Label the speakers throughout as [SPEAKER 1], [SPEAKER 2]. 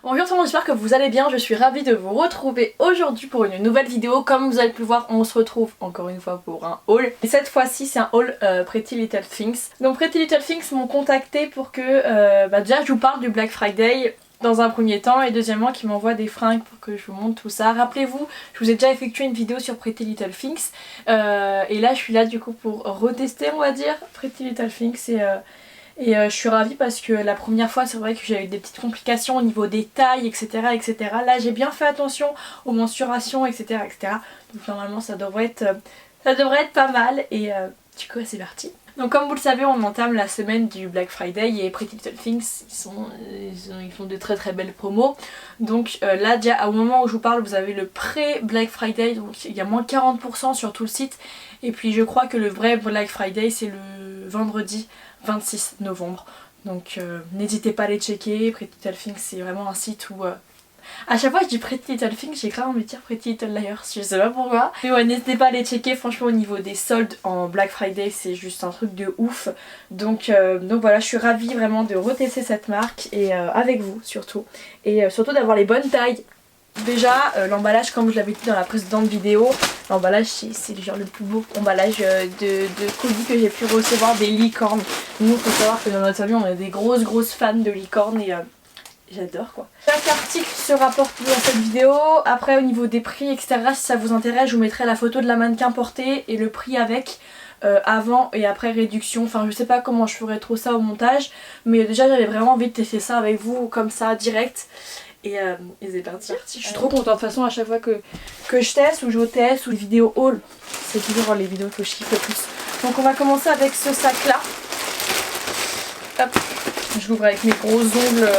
[SPEAKER 1] Bonjour tout le monde, j'espère que vous allez bien, je suis ravie de vous retrouver aujourd'hui pour une nouvelle vidéo. Comme vous allez pu le voir, on se retrouve encore une fois pour un haul. Et cette fois-ci c'est un haul Pretty Little Things. Donc Pretty Little Things m'ont contacté pour que déjà je vous parle du Black Friday dans un premier temps et deuxièmement qu'ils m'envoient des fringues pour que je vous montre tout ça. Rappelez-vous, je vous ai déjà effectué une vidéo sur Pretty Little Things et là je suis là du coup pour retester on va dire Pretty Little Things et je suis ravie parce que la première fois c'est vrai que j'ai eu des petites complications au niveau des tailles etc. etc. Là j'ai bien fait attention aux mensurations etc. etc. Donc normalement ça devrait être pas mal et du coup c'est parti. Donc comme vous le savez on entame la semaine du Black Friday et Pretty Little Things ils font de très belles promos. Donc là déjà au moment où je vous parle vous avez le pré-Black Friday, donc il y a moins 40% sur tout le site. Et puis je crois que le vrai Black Friday c'est le vendredi 26 novembre. Donc n'hésitez pas à les checker. Pretty Little Things c'est vraiment un site où à chaque fois je dis Pretty Little Things, j'ai grave envie de dire Pretty Little Liars, je sais pas pourquoi. Mais ouais, n'hésitez pas à les checker, franchement au niveau des soldes en Black Friday c'est juste un truc de ouf. Donc voilà, je suis ravie vraiment de retester cette marque et avec vous surtout. Et surtout d'avoir les bonnes tailles. Déjà l'emballage comme je l'avais dit dans la précédente vidéo, l'emballage c'est genre le plus beau emballage de colis que j'ai pu recevoir, des licornes. Nous il faut savoir que dans notre famille on est des grosses fans de licornes et j'adore quoi. Chaque article sera porté dans cette vidéo. Après au niveau des prix etc, si ça vous intéresse je vous mettrai la photo de la mannequin portée et le prix avec avant et après réduction. Enfin je sais pas comment je ferai trop ça au montage, mais déjà j'avais vraiment envie de tester ça avec vous comme ça direct. Et c'est parti. Je suis trop contente. De toute façon à chaque fois que je teste ou je teste ou les vidéos haul, c'est toujours les vidéos que je kiffe le plus. Donc on va commencer avec ce sac là. Hop, je l'ouvre avec mes gros ongles,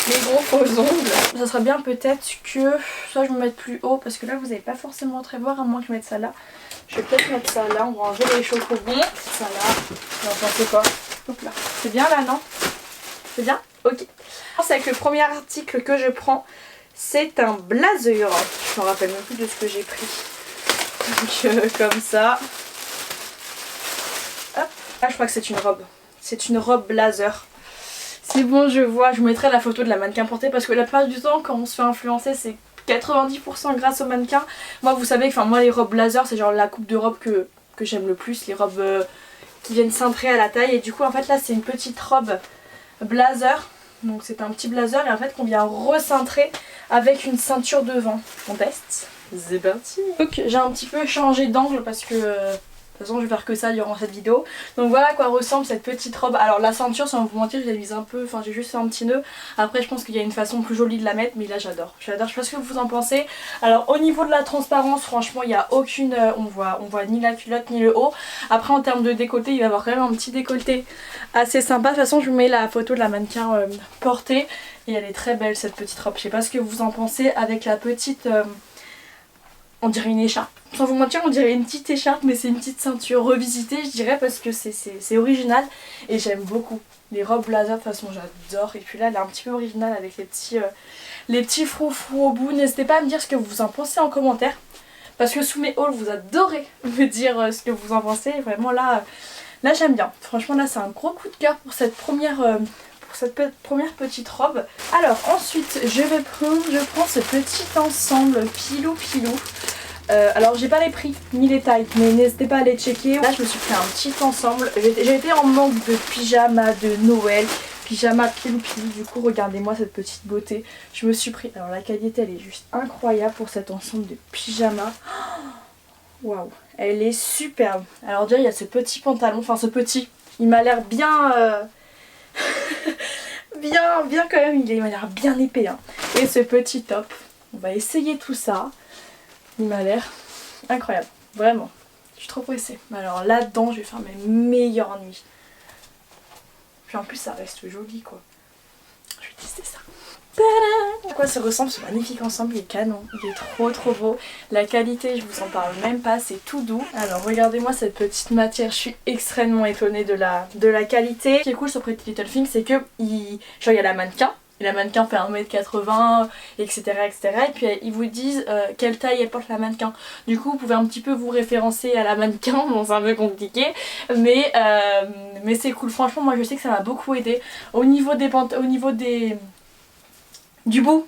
[SPEAKER 1] mes gros faux ongles. Ça serait bien peut-être que soit je me mette plus haut parce que là vous n'allez pas forcément très voir à moins que je mette ça là. Je vais peut-être mettre ça là, on va enlever les chaussons. Ça là, vous en pensez quoi? Hop là. C'est bien là non? C'est bien? Ok. C'est avec le premier article que je prends, c'est un blazer. Je me rappelle même plus de ce que j'ai pris. Donc comme ça. Hop. Là je crois que c'est une robe. C'est une robe blazer. C'est bon je vois, je vous mettrai la photo de la mannequin portée parce que la plupart du temps quand on se fait influencer c'est 90% grâce au mannequin. Moi vous savez que moi les robes blazer c'est genre la coupe de robe que j'aime le plus. Les robes qui viennent cintrer à la taille et du coup en fait là c'est une petite robe blazer. Donc c'est un petit blazer et en fait qu'on vient recintrer avec une ceinture devant. On teste. C'est parti. Donc j'ai un petit peu changé d'angle parce que de toute façon je vais faire que ça durant cette vidéo. Donc voilà à quoi ressemble cette petite robe. Alors la ceinture sans vous mentir je l'ai mise un peu, enfin j'ai juste fait un petit nœud. Après je pense qu'il y a une façon plus jolie de la mettre mais là j'adore. J'adore, je sais pas ce que vous en pensez. Alors au niveau de la transparence franchement il n'y a aucune, on voit ni la culotte ni le haut. Après en termes de décolleté il va y avoir quand même un petit décolleté assez sympa. De toute façon je vous mets la photo de la mannequin portée. Et elle est très belle cette petite robe. Je sais pas ce que vous en pensez avec la petite... on dirait une écharpe. Sans vous mentir on dirait une petite écharpe mais c'est une petite ceinture revisitée je dirais parce que c'est original et j'aime beaucoup. Les robes blazer de toute façon j'adore et puis là elle est un petit peu originale avec les petits froufrous au bout. N'hésitez pas à me dire ce que vous en pensez en commentaire parce que sous mes hauls vous adorez me dire ce que vous en pensez. Vraiment là j'aime bien. Franchement là c'est un gros coup de cœur pour cette première petite robe. Alors ensuite je prends ce petit ensemble pilou. Alors j'ai pas les prix ni les tailles mais n'hésitez pas à les checker. Là je me suis pris un petit ensemble. J'ai été en manque de pyjama de Noël, pyjama pilou. Du coup regardez-moi cette petite beauté. Je me suis pris, alors la qualité elle est juste incroyable pour cet ensemble de pyjama. Waouh, elle est superbe. Alors déjà il y a ce petit pantalon, enfin ce petit, il m'a l'air bien... bien quand même, il m'a l'air bien épais hein. Et ce petit top, on va essayer tout ça. Il m'a l'air incroyable, vraiment. Je suis trop pressée. Alors là-dedans, je vais faire mes meilleures nuits. Puis en plus, ça reste joli quoi. Je vais tester ça. À quoi ça ressemble ce magnifique ensemble, il est canon, il est trop beau. La qualité, je vous en parle même pas, c'est tout doux. Alors regardez-moi cette petite matière, je suis extrêmement étonnée de la qualité. Ce qui est cool sur Pretty Little Things, c'est que genre il y a la mannequin. Et la mannequin fait 1m80 etc. Et puis ils vous disent quelle taille elle porte la mannequin. Du coup vous pouvez un petit peu vous référencer à la mannequin. Bon c'est un peu compliqué mais c'est cool. Franchement moi je sais que ça m'a beaucoup aidé. Au niveau des du bout.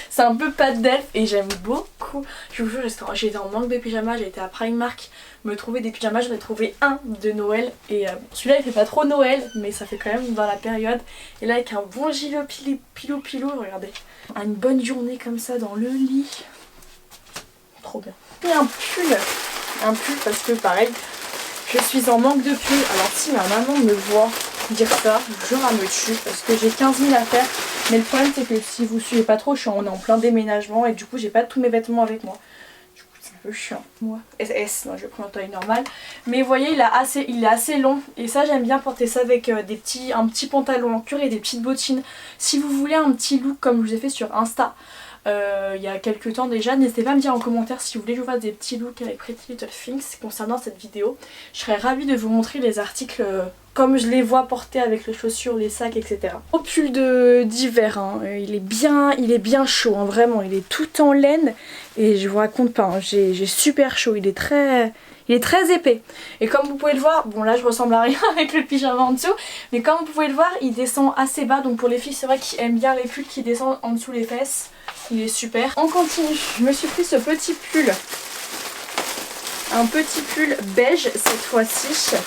[SPEAKER 1] C'est un peu pâte d'elfe et j'aime beaucoup. Je vous jure, j'étais en manque de pyjamas, j'ai été à Primark me trouver des pyjamas, j'en ai trouvé un de Noël et celui-là il fait pas trop Noël mais ça fait quand même dans la période. Et là avec un bon gilet pilou, regardez. Une bonne journée comme ça dans le lit. Trop bien. Et un pull parce que pareil, je suis en manque de pull. Alors si ma maman me voit dire ça, je vous jure, elle me tue parce que j'ai 15 000 affaires. Mais le problème c'est que si vous suivez pas trop, on est en plein déménagement et du coup j'ai pas tous mes vêtements avec moi. Du coup c'est un peu chiant. Moi, SS, non je vais prendre en taille normale. Mais vous voyez il est assez long et ça j'aime bien porter ça avec un petit pantalon en cuir et des petites bottines. Si vous voulez un petit look comme je vous ai fait sur Insta, il y a quelques temps déjà, n'hésitez pas à me dire en commentaire si vous voulez que je vous fasse des petits looks avec Pretty Little Things concernant cette vidéo. Je serais ravie de vous montrer les articles comme je les vois portés avec les chaussures, les sacs, etc. Au pull d'hiver, hein, il est bien chaud, hein, vraiment, il est tout en laine et je vous raconte pas, hein, j'ai super chaud, il est très épais. Et comme vous pouvez le voir, bon là je ressemble à rien avec le pyjama en dessous, mais comme vous pouvez le voir, il descend assez bas, donc pour les filles c'est vrai qui aiment bien les pulls qui descendent en dessous les fesses, il est super. On continue, je me suis pris ce petit pull, un petit pull beige cette fois-ci.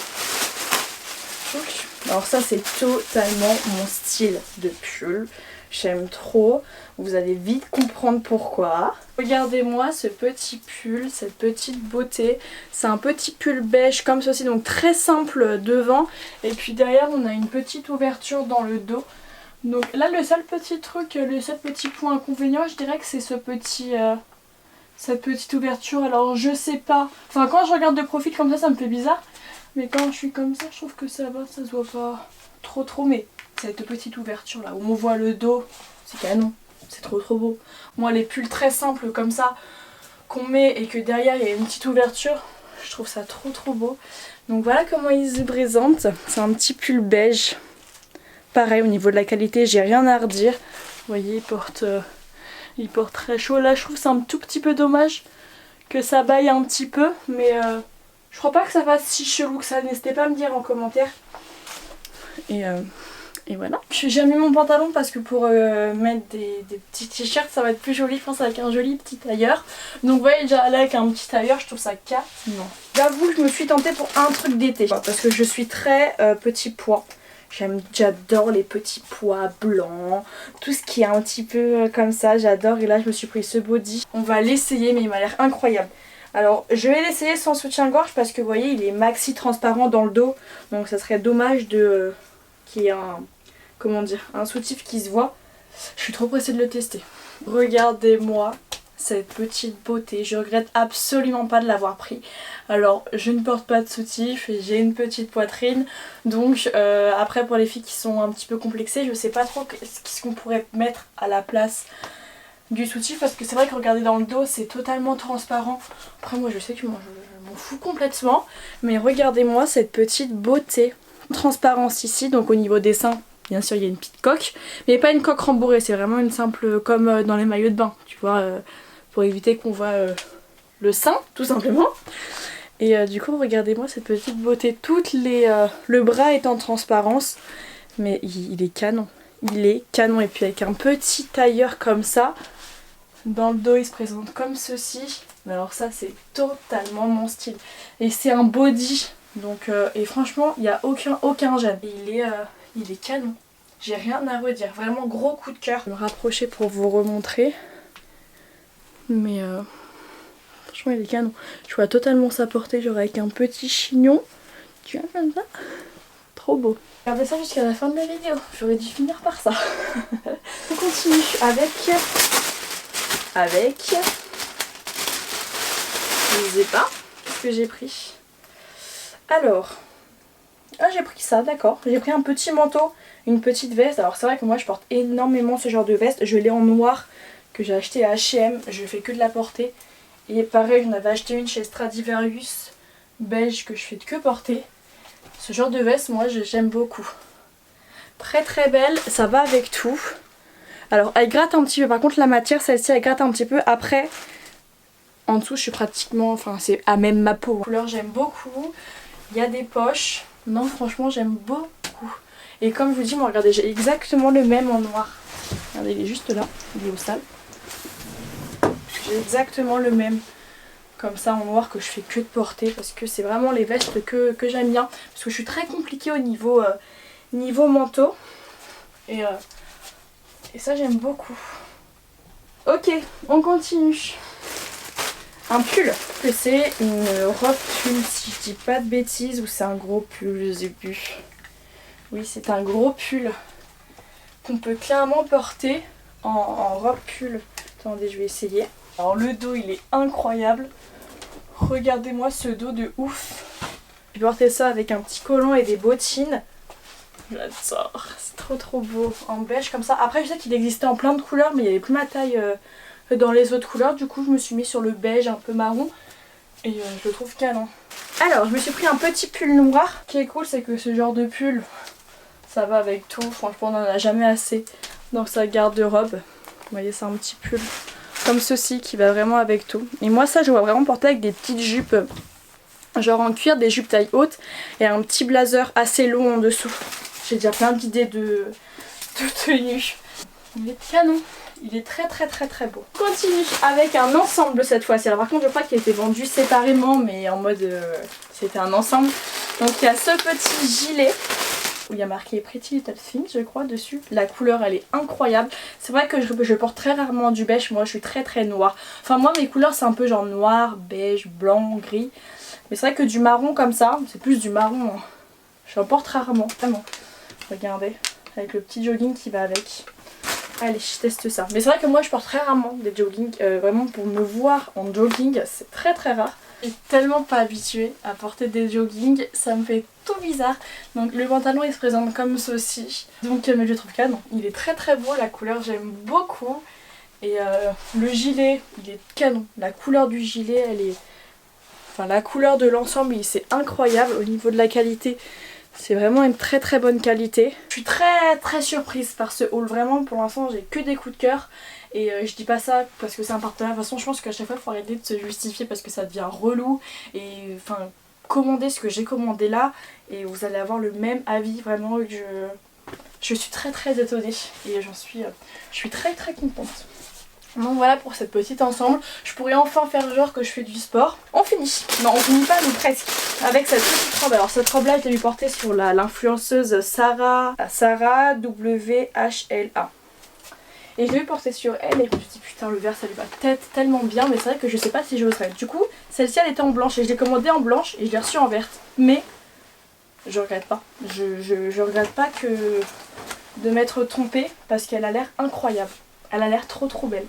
[SPEAKER 1] Alors ça c'est totalement mon style de pull, j'aime trop, vous allez vite comprendre pourquoi. Regardez-moi ce petit pull, cette petite beauté, c'est un petit pull beige comme ceci, donc très simple devant et puis derrière on a une petite ouverture dans le dos. Donc là le seul petit truc, le seul petit point inconvénient je dirais que c'est cette petite ouverture. Alors je sais pas, enfin quand je regarde de profil comme ça me fait bizarre. Mais quand je suis comme ça, je trouve que ça va, ça se voit pas trop. Mais cette petite ouverture là, où on voit le dos, c'est canon. C'est trop beau. Moi les pulls très simples comme ça, qu'on met et que derrière il y a une petite ouverture, je trouve ça trop beau. Donc voilà comment il se présente. C'est un petit pull beige. Pareil au niveau de la qualité, j'ai rien à redire. Vous voyez, il porte très chaud. Là je trouve que c'est un tout petit peu dommage que ça baille un petit peu. Mais je crois pas que ça fasse si chelou que ça, n'hésitez pas à me dire en commentaire. Et voilà. J'ai mis mon pantalon parce que pour mettre des petits t-shirts ça va être plus joli, je pense, avec un joli petit tailleur. Donc vous voyez déjà là avec un petit tailleur je trouve ça canon. J'avoue que je me suis tentée pour un truc d'été parce que je suis très petit pois. J'adore les petits pois blancs, tout ce qui est un petit peu comme ça, j'adore. Et là je me suis pris ce body. On va l'essayer mais il m'a l'air incroyable. Alors je vais l'essayer sans soutien-gorge parce que vous voyez il est maxi transparent dans le dos. Donc ça serait dommage qu'il y ait un soutif qui se voit. Je suis trop pressée de le tester. Regardez-moi cette petite beauté. Je regrette absolument pas de l'avoir pris. Alors je ne porte pas de soutif et j'ai une petite poitrine. Donc après pour les filles qui sont un petit peu complexées, je sais pas trop ce qu'on pourrait mettre à la place du soutif parce que c'est vrai que regardez dans le dos c'est totalement transparent. Après moi je sais que je m'en fous complètement, mais regardez-moi cette petite beauté. Transparence ici, donc au niveau des seins bien sûr il y a une petite coque, mais pas une coque rembourrée, c'est vraiment une simple comme dans les maillots de bain, tu vois, pour éviter qu'on voit le sein tout simplement. Et du coup regardez-moi cette petite beauté, le bras est en transparence, mais il est canon. Il est canon et puis avec un petit tailleur comme ça, dans le dos il se présente comme ceci. Mais alors ça c'est totalement mon style. Et c'est un body, donc et franchement il n'y a aucun gêne. Il est canon. J'ai rien à redire, vraiment gros coup de cœur. Je vais me rapprocher pour vous remontrer. Mais franchement il est canon. Je vois totalement sa portée, genre avec un petit chignon. Tu vois comme ça. Trop beau. Regardez ça jusqu'à la fin de la vidéo. J'aurais dû finir par ça. On continue avec... Je sais pas ce que j'ai pris. Alors... Ah j'ai pris ça, d'accord. J'ai pris un petit manteau, une petite veste. Alors c'est vrai que moi je porte énormément ce genre de veste. Je l'ai en noir que j'ai acheté à H&M. Je fais que de la porter. Et pareil j'en avais acheté une chez Stradivarius beige que je fais que porter. Ce genre de veste moi j'aime beaucoup. Très belle, ça va avec tout. Alors elle gratte un petit peu, par contre la matière celle-ci elle gratte un petit peu. Après en dessous je suis pratiquement, enfin c'est à même ma peau. La couleur j'aime beaucoup, il y a des poches. Non franchement j'aime beaucoup. Et comme je vous dis moi regardez j'ai exactement le même en noir. Regardez, il est juste là, il est au sale. J'ai exactement le même, comme ça en noir, que je fais que de porter parce que c'est vraiment les vestes que j'aime bien. Parce que je suis très compliquée au niveau manteau. Et ça j'aime beaucoup. Ok, on continue. Un pull, que c'est une robe pull si je dis pas de bêtises, ou c'est un gros pull, je sais plus. Oui, c'est un gros pull qu'on peut clairement porter en robe pull. Attendez, je vais essayer. Alors le dos il est incroyable. Regardez-moi ce dos de ouf. Je vais porter ça avec un petit collant et des bottines. J'adore, c'est trop beau. En beige comme ça. Après je sais qu'il existait en plein de couleurs mais il n'y avait plus ma taille dans les autres couleurs. Du coup je me suis mis sur le beige un peu marron. Et je le trouve canon. Alors je me suis pris un petit pull noir. Ce qui est cool c'est que ce genre de pull, ça va avec tout. Franchement on n'en a jamais assez dans sa garde-robe. Vous voyez, c'est un petit pull comme ceci qui va vraiment avec tout. Et moi ça je vois vraiment porter avec des petites jupes genre en cuir, des jupes taille haute et un petit blazer assez long en dessous. J'ai déjà plein d'idées de tenues. Il est canon, il est très beau. On continue avec un ensemble cette fois-ci. Alors par contre je crois qu'il était vendu séparément mais en mode c'était un ensemble. Donc il y a ce petit gilet où il y a marqué Pretty Little Things je crois dessus. La couleur elle est incroyable. C'est vrai que je porte très rarement du beige, moi je suis très noire. Enfin moi mes couleurs c'est un peu genre noir, beige, blanc, gris. Mais c'est vrai que du marron comme ça, c'est plus du marron. Hein. J'en porte rarement, vraiment. Regardez, avec le petit jogging qui va avec. Allez, je teste ça. Mais c'est vrai que moi je porte très rarement des jogging. Vraiment pour me voir en jogging, c'est très rare. Je suis tellement pas habituée à porter des joggings, ça me fait tout bizarre. Donc le pantalon il se présente comme ceci. Donc mais je trouve canon. Il est très beau, la couleur j'aime beaucoup. Et le gilet, il est canon. La couleur du gilet, elle est... Enfin la couleur de l'ensemble, c'est incroyable. Au niveau de la qualité, c'est vraiment une très bonne qualité. Je suis très surprise par ce haul. Vraiment pour l'instant j'ai que des coups de cœur. Et je dis pas ça parce que c'est un partenaire. De toute façon je pense qu'à chaque fois il faut arrêter de se justifier parce que ça devient relou. Et enfin commandez ce que j'ai commandé là et vous allez avoir le même avis. Vraiment je suis très étonnée. Et je suis très contente. Donc voilà pour cette petite ensemble. Je pourrais enfin faire genre que je fais du sport. On finit. Non on finit pas mais presque. Avec cette petite robe. Alors cette robe là je l'ai portée sur l'influenceuse Sarah WHLA. Et je l'ai portée sur elle et je me suis dit putain le vert ça lui va tellement bien. Mais c'est vrai que je sais pas si j'oserais. Du coup celle-ci elle était en blanche et je l'ai commandée en blanche et je l'ai reçue en verte. Mais je regrette pas. Je regrette pas que de m'être trompée parce qu'elle a l'air incroyable. Elle a l'air trop belle.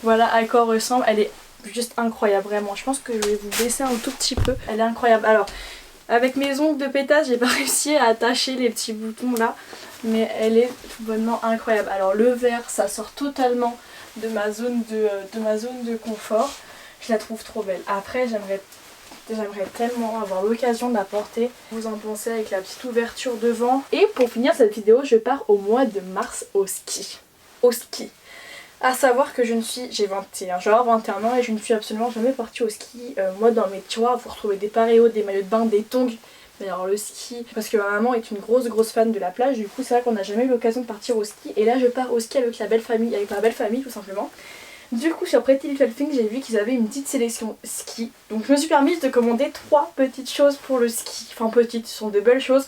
[SPEAKER 1] Voilà à quoi ressemble. Elle est juste incroyable vraiment. Je pense que je vais vous baisser un tout petit peu. Elle est incroyable. Alors avec mes ongles de pétasse j'ai pas réussi à attacher les petits boutons là. Mais elle est tout bonnement incroyable. Alors le vert ça sort totalement de ma zone de confort. Je la trouve trop belle. Après j'aimerais tellement avoir l'occasion de la porter. Vous en pensez avec la petite ouverture devant. Et pour finir cette vidéo je pars au mois de mars au ski. Au ski. À savoir que j'ai 21 ans et je ne suis absolument jamais partie au ski. Moi dans mes tiroirs vous retrouvez des paréos, des maillots de bain, des tongs. Mais alors le ski, parce que ma maman est une grosse fan de la plage, du coup c'est vrai qu'on n'a jamais eu l'occasion de partir au ski. Et là je pars au ski avec ma belle famille tout simplement. Du coup sur Pretty Little Things j'ai vu qu'ils avaient une petite sélection ski. Donc je me suis permise de commander 3 petites choses pour le ski. Enfin petites, ce sont de belles choses.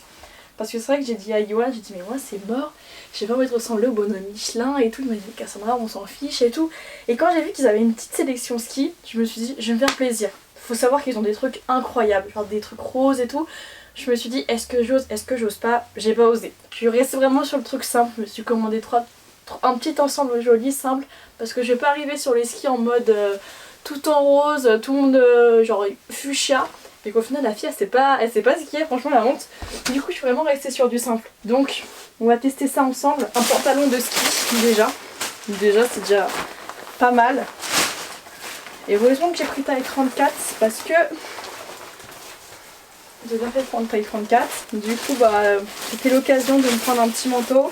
[SPEAKER 1] Parce que c'est vrai que j'ai dit à Yoann, j'ai dit mais moi c'est mort, j'ai pas envie de ressembler au bonhomme Michelin et tout. Il m'a dit Cassandra on s'en fiche et tout. Et quand j'ai vu qu'ils avaient une petite sélection ski, je me suis dit je vais me faire plaisir. Faut savoir qu'ils ont des trucs incroyables, genre des trucs roses et tout. Je me suis dit est-ce que j'ose, est-ce que j'ose pas, j'ai pas osé. Je suis restée vraiment sur le truc simple, je me suis commandé un petit ensemble joli, simple. Parce que je vais pas arriver sur les skis en mode tout en rose, tout le monde genre fuchsia. Et qu'au final la fille elle sait pas skier, franchement la honte. Du coup je suis vraiment restée sur du simple. Donc on va tester ça ensemble. Un pantalon de ski déjà. Déjà c'est déjà pas mal. Et heureusement que j'ai pris taille 34 parce que j'ai bien fait prendre taille 34. Du coup c'était l'occasion de me prendre un petit manteau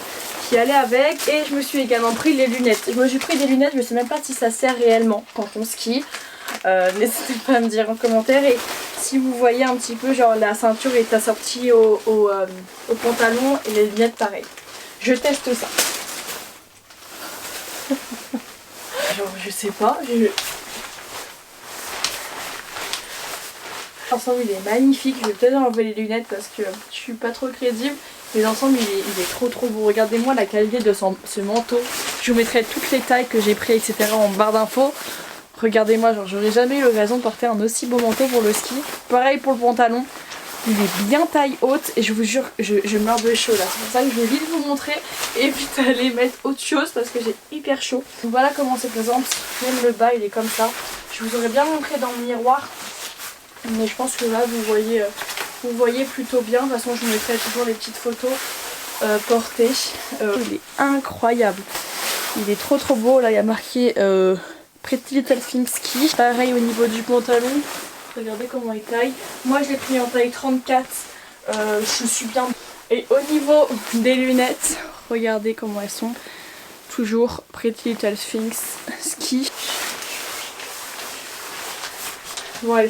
[SPEAKER 1] qui allait avec. Et je me suis également pris les lunettes. Je me suis pris des lunettes, je sais même pas si ça sert réellement quand on skie. N'hésitez pas à me dire en commentaire. Et si vous voyez un petit peu genre la ceinture est assortie au pantalon et les lunettes pareil. Je teste ça. Genre je sais pas, L'ensemble il est magnifique, je vais peut-être enlever les lunettes parce que je suis pas trop crédible. Mais l'ensemble il est trop beau. Regardez-moi la qualité de ce manteau. Je vous mettrai toutes les tailles que j'ai pris etc en barre d'infos. Regardez-moi, genre j'aurais jamais eu l'occasion de porter un aussi beau manteau pour le ski. Pareil pour le pantalon. Il est bien taille haute et je vous jure je meurs de chaud là. C'est pour ça que je vais vite vous montrer et puis aller mettre autre chose parce que j'ai hyper chaud. Donc voilà comment c'est présente. Même le bas il est comme ça. Je vous aurais bien montré dans le miroir. Mais je pense que là vous voyez plutôt bien. De toute façon je vous mettrai toujours les petites photos portées. Il est incroyable. Il est trop beau. Là il y a marqué Pretty Little Things Ski. Pareil au niveau du pantalon. Regardez comment il taille. Moi je l'ai pris en taille 34. Je suis bien. Et au niveau des lunettes, regardez comment elles sont. Toujours Pretty Little Things Ski. Bon allez.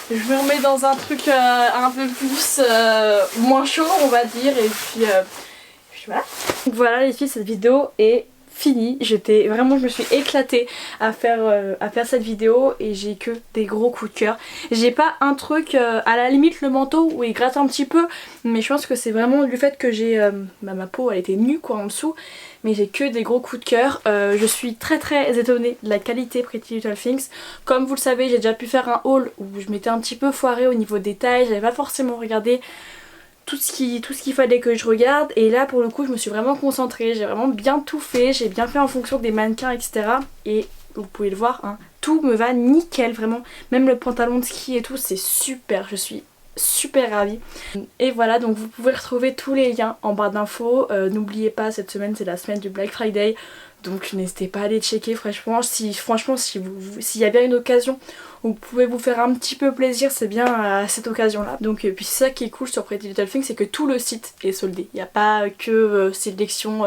[SPEAKER 1] Je me remets dans un truc un peu plus moins chaud on va dire et puis voilà. Donc voilà les filles, cette vidéo est finie. Je me suis éclatée à faire cette vidéo et j'ai que des gros coups de cœur. J'ai pas un truc à la limite le manteau où il gratte un petit peu mais je pense que c'est vraiment du fait que j'ai ma peau elle était nue quoi en dessous. Mais j'ai que des gros coups de cœur. Je suis très étonnée de la qualité Pretty Little Things. Comme vous le savez j'ai déjà pu faire un haul où je m'étais un petit peu foirée au niveau des tailles. J'avais pas forcément regardé tout ce qu'il fallait que je regarde. Et là pour le coup je me suis vraiment concentrée. J'ai vraiment bien tout fait. J'ai bien fait en fonction des mannequins etc. Et vous pouvez le voir hein, tout me va nickel vraiment. Même le pantalon de ski et tout c'est super. Je suis super ravie. Et voilà donc vous pouvez retrouver tous les liens en barre d'infos. N'oubliez pas cette semaine c'est la semaine du Black Friday. Donc n'hésitez pas à aller checker franchement s'il y a bien une occasion où vous pouvez vous faire un petit peu plaisir c'est bien à cette occasion là. Donc puis ça qui est cool sur Pretty Little Things c'est que tout le site est soldé. Il n'y a pas que sélection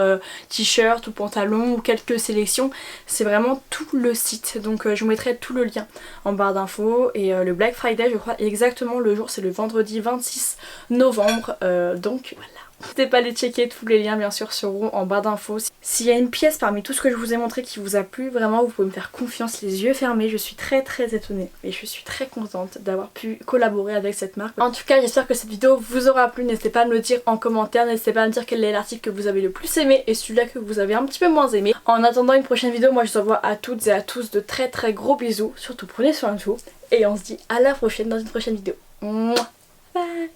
[SPEAKER 1] t-shirt ou pantalon ou quelques sélections. C'est vraiment tout le site. Donc je vous mettrai tout le lien en barre d'infos. Et le Black Friday je crois exactement le jour c'est le vendredi 26 novembre. Donc voilà. N'hésitez pas à aller checker, tous les liens bien sûr seront en barre d'infos. S'il y a une pièce parmi tout ce que je vous ai montré qui vous a plu, vraiment vous pouvez me faire confiance les yeux fermés. Je suis très étonnée et je suis très contente d'avoir pu collaborer avec cette marque. En tout cas j'espère que cette vidéo vous aura plu, n'hésitez pas à me le dire en commentaire, n'hésitez pas à me dire quel est l'article que vous avez le plus aimé et celui-là que vous avez un petit peu moins aimé. En attendant une prochaine vidéo, moi je vous envoie à toutes et à tous de très gros bisous, surtout prenez soin de vous et on se dit à la prochaine dans une prochaine vidéo. Mouah. Bye.